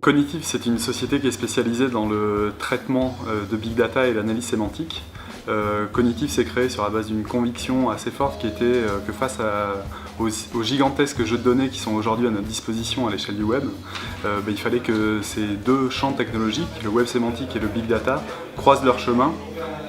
Cognitive, c'est une société qui est spécialisée dans le traitement de big data et l'analyse sémantique. Cognitive s'est créé sur la base d'une conviction assez forte qui était que face aux gigantesques jeux de données qui sont aujourd'hui à notre disposition à l'échelle du web, il fallait que ces deux champs technologiques, le web sémantique et le big data, croisent leur chemin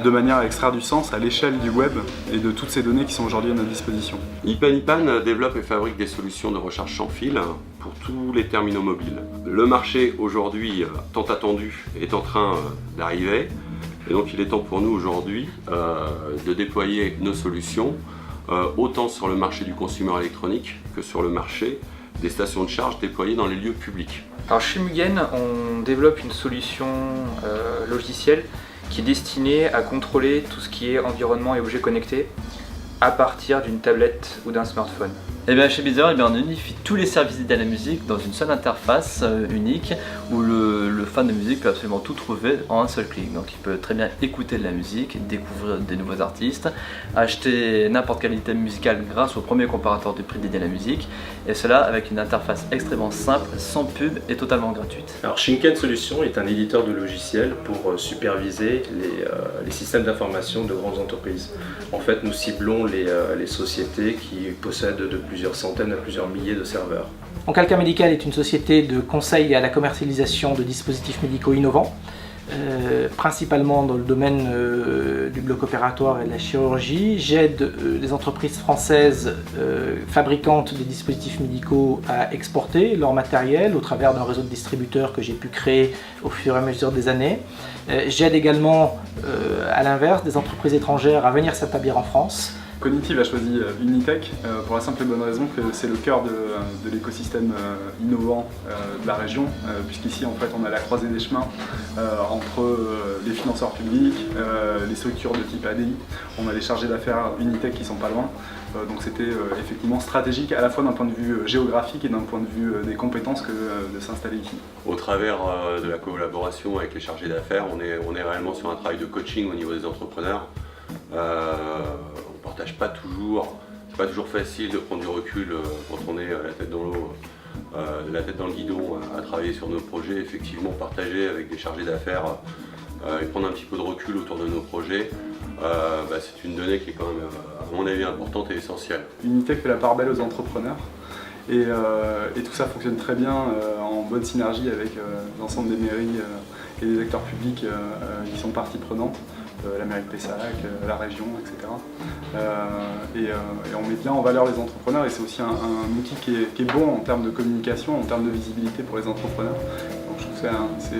de manière à extraire du sens à l'échelle du web et de toutes ces données qui sont aujourd'hui à notre disposition. Ipan développe et fabrique des solutions de recharge sans fil pour tous les terminaux mobiles. Le marché aujourd'hui, tant attendu, est en train d'arriver. Et donc il est temps pour nous aujourd'hui de déployer nos solutions autant sur le marché du consumer électronique que sur le marché des stations de charge déployées dans les lieux publics. Alors chez Mugen, on développe une solution logicielle qui est destinée à contrôler tout ce qui est environnement et objets connectés à partir d'une tablette ou d'un smartphone. Et bien chez Beezer, on unifie tous les services de la musique dans une seule interface unique où le fan de musique peut absolument tout trouver en un seul clic. Donc il peut très bien écouter de la musique, découvrir des nouveaux artistes, acheter n'importe quel item musical grâce au premier comparateur de prix dédié à la musique, et cela avec une interface extrêmement simple, sans pub et totalement gratuite. Alors Shinken Solutions est un éditeur de logiciels pour superviser les systèmes d'information de grandes entreprises. En fait, nous ciblons les sociétés qui possèdent de plusieurs centaines à plusieurs milliers de serveurs. Donc Alka Medical est une société de conseil à la commercialisation de dispositifs médicaux innovants, principalement dans le domaine du bloc opératoire et de la chirurgie. J'aide les entreprises françaises fabricantes des dispositifs médicaux à exporter leur matériel au travers d'un réseau de distributeurs que j'ai pu créer au fur et à mesure des années. J'aide également, à l'inverse, des entreprises étrangères à venir s'établir en France. Cognitive a choisi Unitech pour la simple et bonne raison que c'est le cœur de l'écosystème innovant de la région, puisqu'ici en fait on a la croisée des chemins entre les financeurs publics, les structures de type ADI, on a les chargés d'affaires Unitech qui sont pas loin, donc c'était effectivement stratégique à la fois d'un point de vue géographique et d'un point de vue des compétences que de s'installer ici. Au travers de la collaboration avec les chargés d'affaires, on est réellement sur un travail de coaching au niveau des entrepreneurs. On partage pas toujours, c'est pas toujours facile de prendre du recul quand on est la tête dans l'eau, la tête dans le guidon à travailler sur nos projets. Effectivement, partager avec des chargés d'affaires et prendre un petit peu de recul autour de nos projets, c'est une donnée qui est quand même, à mon avis, importante et essentielle. Unitech fait la part belle aux entrepreneurs et tout ça fonctionne très bien en bonne synergie avec l'ensemble des mairies et des acteurs publics qui sont partie prenante. La mairie de Pessac, la région, etc. Et on met bien en valeur les entrepreneurs et c'est aussi un outil qui est bon en termes de communication, en termes de visibilité pour les entrepreneurs. Donc je trouve que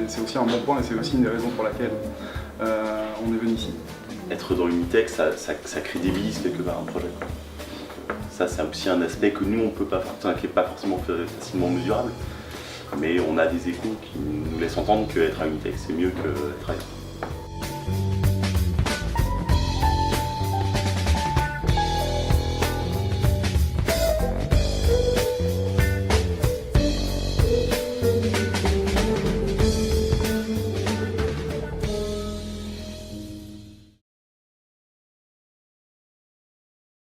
c'est aussi un bon point et c'est aussi une des raisons pour laquelle on est venu ici. Être dans Unitech, ça crédibilise quelque part un projet. Donc, ça c'est aussi un aspect que nous on peut pas, qui n'est pas forcément facilement mesurable, mais on a des échos qui nous laissent entendre qu'être à Unitech c'est mieux qu'être ailleurs.